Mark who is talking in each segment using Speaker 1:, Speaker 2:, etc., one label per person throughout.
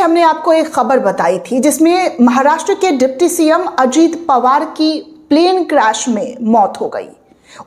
Speaker 1: हमने आपको एक खबर बताई थी जिसमें महाराष्ट्र के डिप्टी सीएम अजीत पवार की प्लेन क्रैश में मौत हो गई।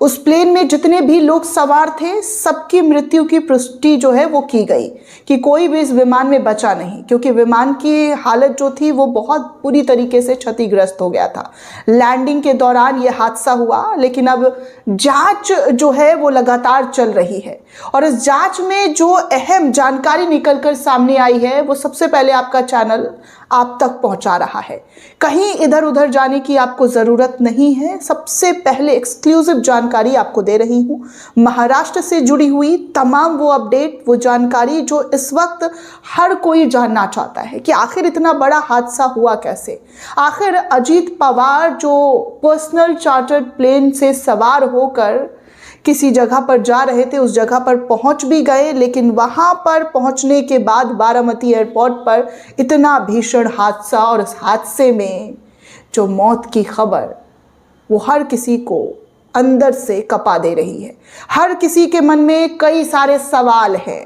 Speaker 1: उस प्लेन में जितने भी लोग सवार थे सबकी मृत्यु की पुष्टि जो है वो की गई कि कोई भी इस विमान में बचा नहीं, क्योंकि विमान की हालत जो थी वो बहुत बुरी तरीके से क्षतिग्रस्त हो गया था। लैंडिंग के दौरान ये हादसा हुआ, लेकिन अब जांच जो है वो लगातार चल रही है और इस जांच में जो अहम जानकारी निकलकर सामने आई है वो सबसे पहले आपका चैनल आप तक पहुंचा रहा है। कहीं इधर उधर जाने की आपको ज़रूरत नहीं है। सबसे पहले एक्सक्लूसिव जानकारी आपको दे रही हूं, महाराष्ट्र से जुड़ी हुई तमाम वो अपडेट, वो जानकारी जो इस वक्त हर कोई जानना चाहता है कि आखिर इतना बड़ा हादसा हुआ कैसे। आखिर अजीत पवार जो पर्सनल चार्टर्ड प्लेन से सवार होकर किसी जगह पर जा रहे थे, उस जगह पर पहुंच भी गए, लेकिन वहां पर पहुंचने के बाद बारामती एयरपोर्ट पर इतना भीषण हादसा और इस हादसे में जो मौत की खबर वो हर किसी को अंदर से कपा दे रही है। हर किसी के मन में कई सारे सवाल हैं।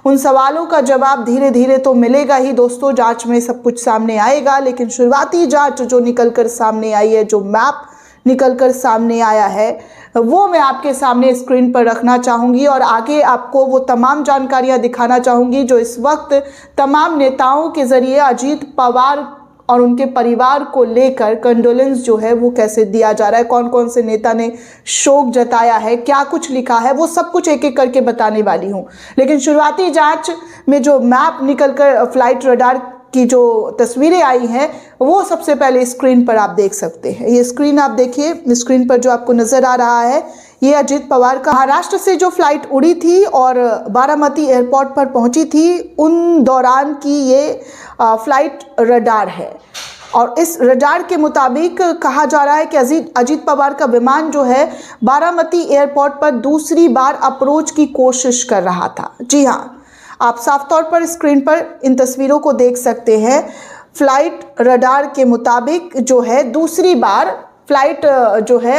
Speaker 1: उन सवालों का जवाब धीरे धीरे तो मिलेगा ही दोस्तों, जांच में सब कुछ सामने आएगा, लेकिन शुरुआती जांच जो निकलकर सामने आई है, जो मैप निकलकर सामने आया है, वो मैं आपके सामने स्क्रीन पर रखना चाहूँगी और आगे आपको वो तमाम जानकारियाँ दिखाना चाहूँगी जो इस वक्त तमाम नेताओं के ज़रिए अजीत पवार और उनके परिवार को लेकर कंडोलेंस जो है वो कैसे दिया जा रहा है, कौन कौन से नेता ने शोक जताया है, क्या कुछ लिखा है, वो सब कुछ एक एक करके बताने वाली हूँ। लेकिन शुरुआती जांच में जो मैप निकलकर फ्लाइट रडार की जो तस्वीरें आई हैं वो सबसे पहले स्क्रीन पर आप देख सकते हैं। ये स्क्रीन आप देखिए, स्क्रीन पर जो आपको नज़र आ रहा है ये अजीत पवार का महाराष्ट्र से जो फ्लाइट उड़ी थी और बारामती एयरपोर्ट पर पहुंची थी, उन दौरान की ये फ्लाइट रडार है और इस रडार के मुताबिक कहा जा रहा है कि अजीत पवार का विमान जो है बारामती एयरपोर्ट पर दूसरी बार अप्रोच की कोशिश कर रहा था। जी हाँ, आप साफ तौर पर स्क्रीन पर इन तस्वीरों को देख सकते हैं। फ्लाइट रडार के मुताबिक जो है दूसरी बार फ्लाइट जो है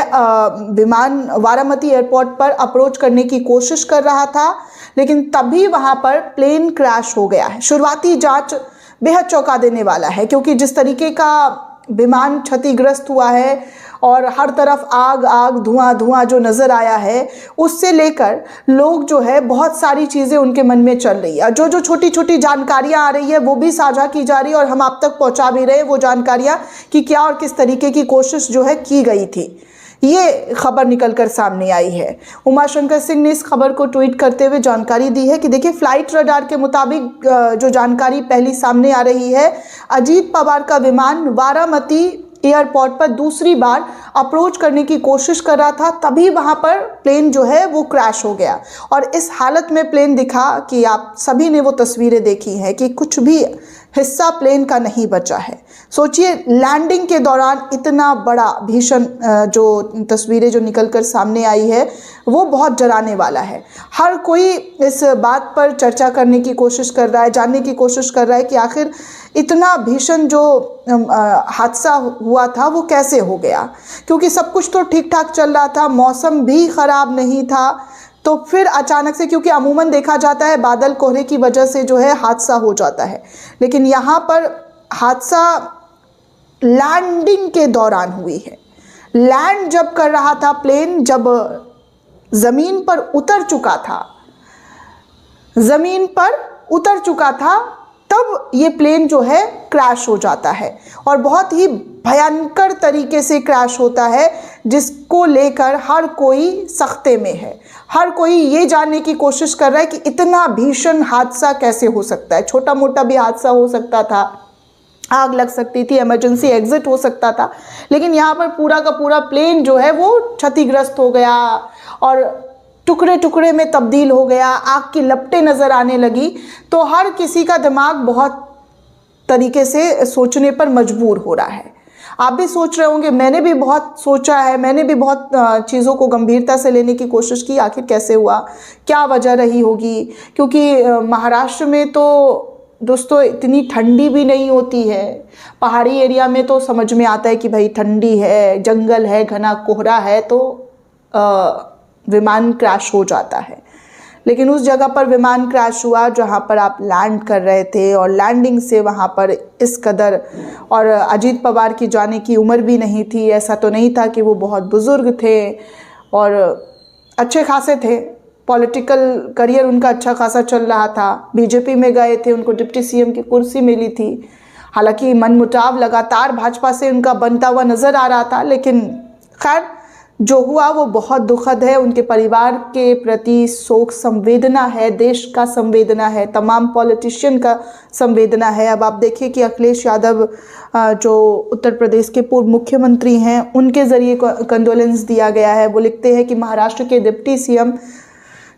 Speaker 1: विमान बारामती एयरपोर्ट पर अप्रोच करने की कोशिश कर रहा था, लेकिन तभी वहां पर प्लेन क्रैश हो गया है। शुरुआती जांच बेहद चौंका देने वाला है, क्योंकि जिस तरीके का विमान क्षतिग्रस्त हुआ है और हर तरफ आग आग धुआं धुआं जो नज़र आया है, उससे लेकर लोग जो है बहुत सारी चीज़ें उनके मन में चल रही है। जो छोटी छोटी जानकारियां आ रही है वो भी साझा की जा रही है और हम आप तक पहुंचा भी रहे वो जानकारियां कि क्या और किस तरीके की कोशिश जो है की गई थी। ये खबर निकलकर सामने आई है। उमाशंकर सिंह ने इस खबर को ट्वीट करते हुए जानकारी दी है कि देखिए, फ्लाइट रडार के मुताबिक जो जानकारी पहली सामने आ रही है, अजीत पवार का विमान बारामती एयरपोर्ट पर दूसरी बार अप्रोच करने की कोशिश कर रहा था, तभी वहां पर प्लेन जो है वो क्रैश हो गया। और इस हालत में प्लेन दिखा कि आप सभी ने वो तस्वीरें देखी हैं कि कुछ भी हिस्सा प्लेन का नहीं बचा है। सोचिए, लैंडिंग के दौरान इतना बड़ा भीषण जो तस्वीरें जो निकलकर सामने आई है वो बहुत डराने वाला है। हर कोई इस बात पर चर्चा करने की कोशिश कर रहा है, जानने की कोशिश कर रहा है कि आखिर इतना भीषण जो हादसा हुआ था वो कैसे हो गया, क्योंकि सब कुछ तो ठीक ठाक चल रहा था, मौसम भी ख़राब नहीं था, तो फिर अचानक से, क्योंकि अमूमन देखा जाता है बादल कोहरे की वजह से जो है हादसा हो जाता है, लेकिन यहाँ पर हादसा लैंडिंग के दौरान हुई है। लैंड जब कर रहा था प्लेन, जब ज़मीन पर उतर चुका था तब ये प्लेन जो है क्रैश हो जाता है और बहुत ही भयंकर तरीके से क्रैश होता है, जिसको लेकर हर कोई सख्ते में है। हर कोई ये जानने की कोशिश कर रहा है कि इतना भीषण हादसा कैसे हो सकता है। छोटा मोटा भी हादसा हो सकता था, आग लग सकती थी, इमरजेंसी एग्जिट हो सकता था, लेकिन यहाँ पर पूरा का पूरा प्लेन जो है वो क्षतिग्रस्त हो गया और टुकड़े टुकड़े में तब्दील हो गया, आग की लपटें नज़र आने लगी। तो हर किसी का दिमाग बहुत तरीके से सोचने पर मजबूर हो रहा है। आप भी सोच रहे होंगे, मैंने भी बहुत सोचा है, मैंने भी बहुत चीज़ों को गंभीरता से लेने की कोशिश की, आखिर कैसे हुआ, क्या वजह रही होगी, क्योंकि महाराष्ट्र में तो दोस्तों इतनी ठंडी भी नहीं होती है। पहाड़ी एरिया में तो समझ में आता है कि भाई ठंडी है, जंगल है, घना कोहरा है, तो विमान क्रैश हो जाता है। लेकिन उस जगह पर विमान क्रैश हुआ जहां पर आप लैंड कर रहे थे और लैंडिंग से वहां पर इस कदर, और अजीत पवार की जाने की उम्र भी नहीं थी, ऐसा तो नहीं था कि वो बहुत बुज़ुर्ग थे और अच्छे खासे थे, पॉलिटिकल करियर उनका अच्छा खासा चल रहा था, बीजेपी में गए थे, उनको डिप्टी सीएम की कुर्सी मिली थी। हालांकि मनमुटाव लगातार भाजपा से उनका बनता हुआ नज़र आ रहा था, लेकिन खैर जो हुआ वो बहुत दुखद है। उनके परिवार के प्रति शोक संवेदना है, देश का संवेदना है, तमाम पॉलिटिशियन का संवेदना है। अब आप देखिए कि अखिलेश यादव जो उत्तर प्रदेश के पूर्व मुख्यमंत्री हैं, उनके ज़रिए कंडोलेंस दिया गया है। वो लिखते हैं कि महाराष्ट्र के डिप्टी सीएम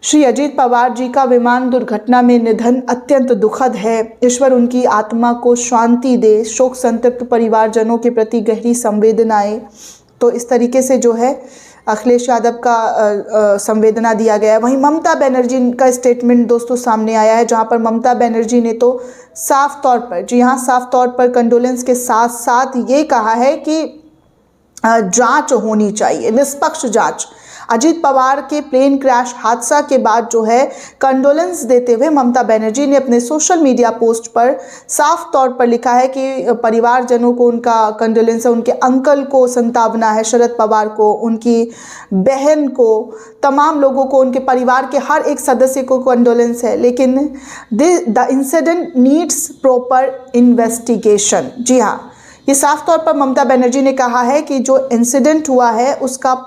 Speaker 1: श्री अजीत पवार जी का विमान दुर्घटना में निधन अत्यंत दुखद है। ईश्वर उनकी आत्मा को शांति दे। शोक संतप्त परिवारजनों के प्रति गहरी संवेदनाएं। तो इस तरीके से जो है अखिलेश यादव का संवेदना दिया गया है। वहीं ममता बनर्जी का स्टेटमेंट दोस्तों सामने आया है, जहां पर ममता बनर्जी ने तो साफ तौर पर, जी हाँ, साफ तौर पर कंडोलेंस के साथ साथ ये कहा है कि जांच होनी चाहिए, निष्पक्ष जांच। अजीत पवार के प्लेन क्रैश हादसा के बाद जो है कंडोलेंस देते हुए ममता बनर्जी ने अपने सोशल मीडिया पोस्ट पर साफ तौर पर लिखा है कि परिवारजनों को उनका कंडोलेंस है, उनके अंकल को संतावना है, शरद पवार को, उनकी बहन को, तमाम लोगों को, उनके परिवार के हर एक सदस्य को कंडोलेंस है, लेकिन the incident needs proper investigation. जी हाँ, ये साफ तौर पर ममता बनर्जी ने कहा है कि जो इंसिडेंट हुआ है उसका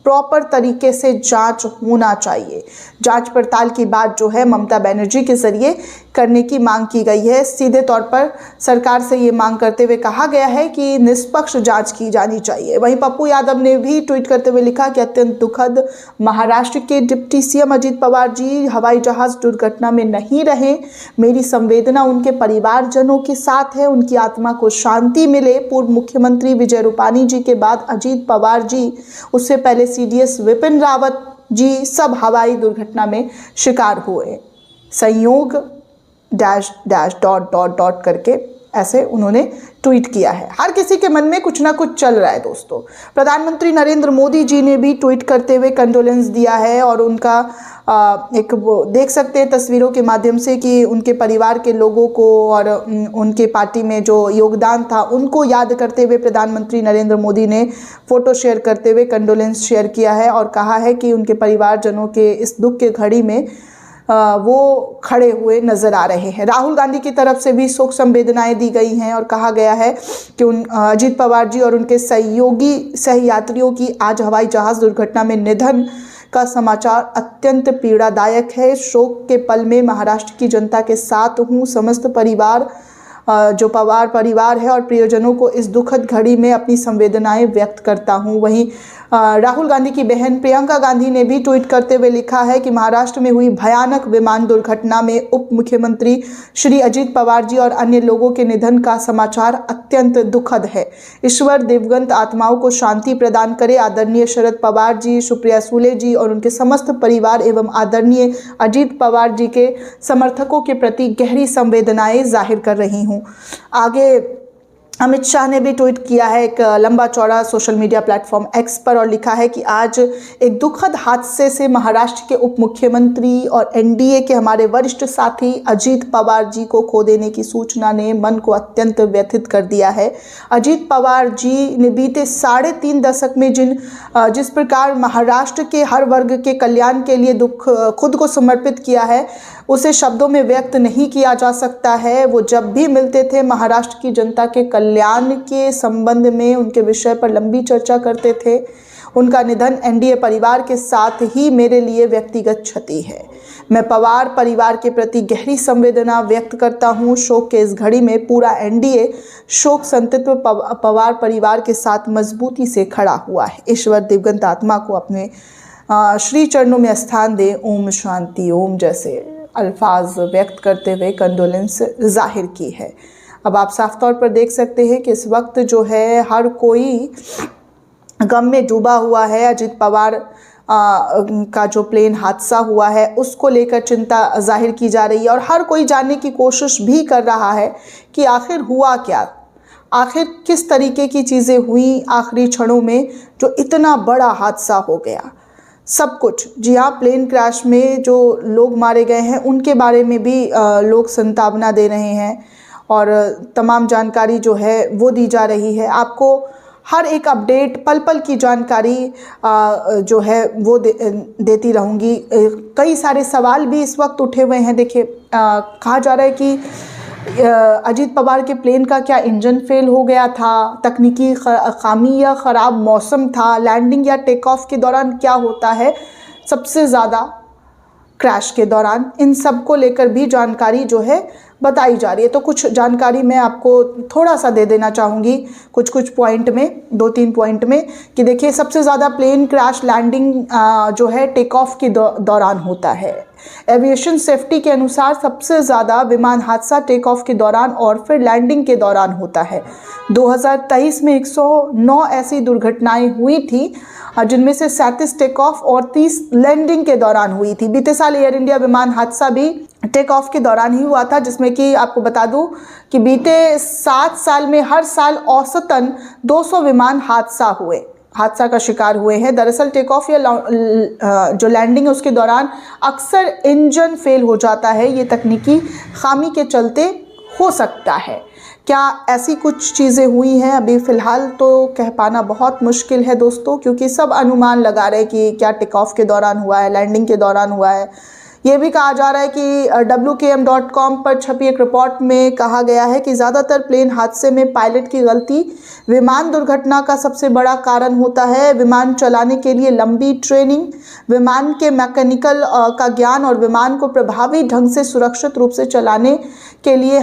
Speaker 1: प्रॉपर तरीके से जांच होना चाहिए। जांच पड़ताल की बात जो है ममता बनर्जी के जरिए करने की मांग की गई है। सीधे तौर पर सरकार से ये मांग करते हुए कहा गया है कि निष्पक्ष जांच की जानी चाहिए। वहीं पप्पू यादव ने भी ट्वीट करते हुए लिखा कि अत्यंत दुखद, महाराष्ट्र के डिप्टी सीएम अजीत पवार जी हवाई जहाज दुर्घटना में नहीं रहे। मेरी संवेदना उनके परिवारजनों के साथ है, उनकी आत्मा को शांति मिले। पूर्व मुख्यमंत्री विजय रूपाणी जी के बाद अजीत पवार जी, उससे पहले सीडीएस विपिन रावत जी सब हवाई दुर्घटना में शिकार हुए। संयोग dash dash dot dot dot करके ऐसे उन्होंने ट्वीट किया है। हर किसी के मन में कुछ ना कुछ चल रहा है दोस्तों। प्रधानमंत्री नरेंद्र मोदी जी ने भी ट्वीट करते हुए कंडोलेंस दिया है और उनका एक वो देख सकते हैं तस्वीरों के माध्यम से कि उनके परिवार के लोगों को और उनके पार्टी में जो योगदान था उनको याद करते हुए प्रधानमंत्री नरेंद्र मोदी ने फ़ोटो शेयर करते हुए कंडोलेंस शेयर किया है और कहा है कि उनके परिवारजनों के इस दुख के घड़ी में वो खड़े हुए नजर आ रहे हैं। राहुल गांधी की तरफ से भी शोक संवेदनाएं दी गई हैं और कहा गया है कि अजीत पवार जी और उनके सहयोगी सहयात्रियों की आज हवाई जहाज दुर्घटना में निधन का समाचार अत्यंत पीड़ादायक है। शोक के पल में महाराष्ट्र की जनता के साथ हूँ। समस्त परिवार जो पवार परिवार है और प्रियजनों को इस दुखद घड़ी में अपनी संवेदनाएं व्यक्त करता हूं। वहीं राहुल गांधी की बहन प्रियंका गांधी ने भी ट्वीट करते हुए लिखा है कि महाराष्ट्र में हुई भयानक विमान दुर्घटना में उप मुख्यमंत्री श्री अजीत पवार जी और अन्य लोगों के निधन का समाचार अत्यंत दुखद है। ईश्वर दिवंगत आत्माओं को शांति प्रदान करे। आदरणीय शरद पवार जी, सुप्रिया सुले जी और उनके समस्त परिवार एवं आदरणीय अजीत पवार जी के समर्थकों के प्रति गहरी संवेदनाएं जाहिर कर रही हूँ। आगे अमित शाह ने भी ट्वीट किया है एक लंबा चौड़ा सोशल मीडिया प्लेटफॉर्म एक्स पर और लिखा है कि आज एक दुखद हादसे से महाराष्ट्र के उप मुख्यमंत्री और एनडीए के हमारे वरिष्ठ साथी अजीत पवार जी को खो देने की सूचना ने मन को अत्यंत व्यथित कर दिया है। अजीत पवार जी ने बीते 3.5 दशक में जिस प्रकार महाराष्ट्र के हर वर्ग के कल्याण के लिए खुद को समर्पित किया है उसे शब्दों में व्यक्त नहीं किया जा सकता है। वो जब भी मिलते थे महाराष्ट्र की जनता के कल्याण के संबंध में उनके विषय पर लंबी चर्चा करते थे। उनका निधन एनडीए परिवार के साथ ही मेरे लिए व्यक्तिगत क्षति है। मैं पवार परिवार के प्रति गहरी संवेदना व्यक्त करता हूँ। शोक के इस घड़ी में पूरा एनडीए शोक संतप्त पवार परिवार के साथ मजबूती से खड़ा हुआ है। ईश्वर दिवंगत आत्मा को अपने श्री चरणों में स्थान दे। ओम शांति ओम जैसे अल्फाज व्यक्त करते हुए कंडोलेंस जाहिर की है। अब आप साफ तौर पर देख सकते हैं कि इस वक्त जो है हर कोई गम में डूबा हुआ है। अजीत पवार का जो प्लेन हादसा हुआ है उसको लेकर चिंता जाहिर की जा रही है और हर कोई जानने की कोशिश भी कर रहा है कि आखिर हुआ क्या, आखिर किस तरीके की चीज़ें हुई आखिरी क्षणों में जो इतना बड़ा हादसा हो गया। सब कुछ, जी हाँ, प्लेन क्रैश में जो लोग मारे गए हैं उनके बारे में भी लोग संतावना दे रहे हैं और तमाम जानकारी जो है वो दी जा रही है। आपको हर एक अपडेट, पल पल की जानकारी जो है वो देती रहूँगी। कई सारे सवाल भी इस वक्त उठे हुए हैं। देखिए, कहा जा रहा है कि अजीत पवार के प्लेन का क्या इंजन फेल हो गया था, तकनीकी खामी या ख़राब मौसम था, लैंडिंग या टेक ऑफ के दौरान क्या होता है सबसे ज़्यादा क्रैश के दौरान, इन सब को लेकर भी जानकारी जो है बताई जा रही है। तो कुछ जानकारी मैं आपको थोड़ा सा दे देना चाहूँगी कुछ पॉइंट में, 2-3 पॉइंट में, कि देखिए सबसे ज़्यादा प्लेन क्रैश लैंडिंग जो है टेक ऑफ के दौरान होता है। एविएशन सेफ्टी के अनुसार सबसे ज़्यादा विमान हादसा टेक ऑफ के दौरान और फिर लैंडिंग के दौरान होता है। 2023 में 109 ऐसी दुर्घटनाएं हुई थी, जिनमें से 37 टेक ऑफ और 30 लैंडिंग के दौरान हुई थी। बीते साल एयर इंडिया विमान हादसा भी टेक ऑफ के दौरान ही हुआ था, जिसमें कि आपको बता दूं कि बीते 7 साल में हर साल औसतन 200 विमान हादसा का शिकार हुए हैं। दरअसल टेक ऑफ या जो लैंडिंग है उसके दौरान अक्सर इंजन फेल हो जाता है। ये तकनीकी खामी के चलते हो सकता है। क्या ऐसी कुछ चीज़ें हुई हैं? अभी फ़िलहाल तो कह पाना बहुत मुश्किल है दोस्तों, क्योंकि सब अनुमान लगा रहे हैं कि क्या टेक ऑफ के दौरान हुआ है, लैंडिंग के दौरान हुआ है। ये भी कहा जा रहा है कि WKM.com पर छपी एक रिपोर्ट में कहा गया है कि ज़्यादातर प्लेन हादसे में पायलट की गलती विमान दुर्घटना का सबसे बड़ा कारण होता है। विमान चलाने के लिए लंबी ट्रेनिंग, विमान के मैकेनिकल का ज्ञान और विमान को प्रभावी ढंग से सुरक्षित रूप से चलाने के लिए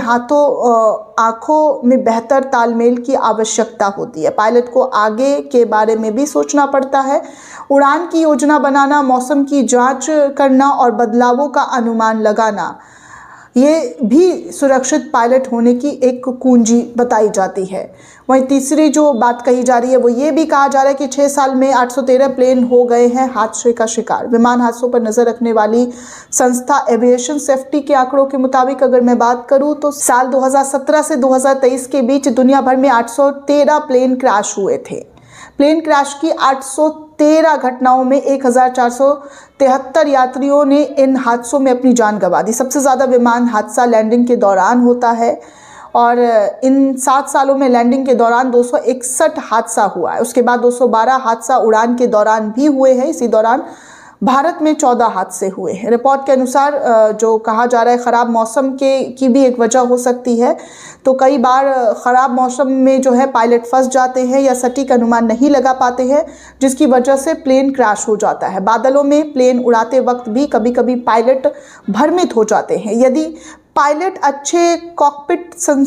Speaker 1: आँखों में बेहतर तालमेल की आवश्यकता होती है। पायलट को आगे के बारे में भी सोचना पड़ता है, उड़ान की योजना बनाना, मौसम की जांच करना और बदलावों का अनुमान लगाना, ये भी सुरक्षित पायलट होने की एक कुंजी बताई जाती है। वहीं तीसरी जो बात कही जा रही है वो ये भी कहा जा रहा है कि 6 साल में 813 प्लेन हो गए हैं हादसे का शिकार। विमान हादसों पर नज़र रखने वाली संस्था एविएशन सेफ्टी के आंकड़ों के मुताबिक अगर मैं बात करूं तो साल 2017 से 2023 के बीच दुनिया भर में 813 प्लेन क्रैश हुए थे। प्लेन क्रैश की 813 घटनाओं में 1473 यात्रियों ने इन हादसों में अपनी जान गंवा दी। सबसे ज़्यादा विमान हादसा लैंडिंग के दौरान होता है और इन 7 सालों में लैंडिंग के दौरान 261 हादसा हुआ है। उसके बाद 212 हादसा उड़ान के दौरान भी हुए हैं। इसी दौरान भारत में 14 हादसे हुए हैं। रिपोर्ट के अनुसार जो कहा जा रहा है ख़राब मौसम की भी एक वजह हो सकती है। तो कई बार ख़राब मौसम में जो है पायलट फंस जाते हैं या सटीक अनुमान नहीं लगा पाते हैं, जिसकी वजह से प्लेन क्रैश हो जाता है। बादलों में प्लेन उड़ाते वक्त भी कभी कभी पायलट भ्रमित हो जाते हैं। यदि पायलट अच्छे कॉकपिट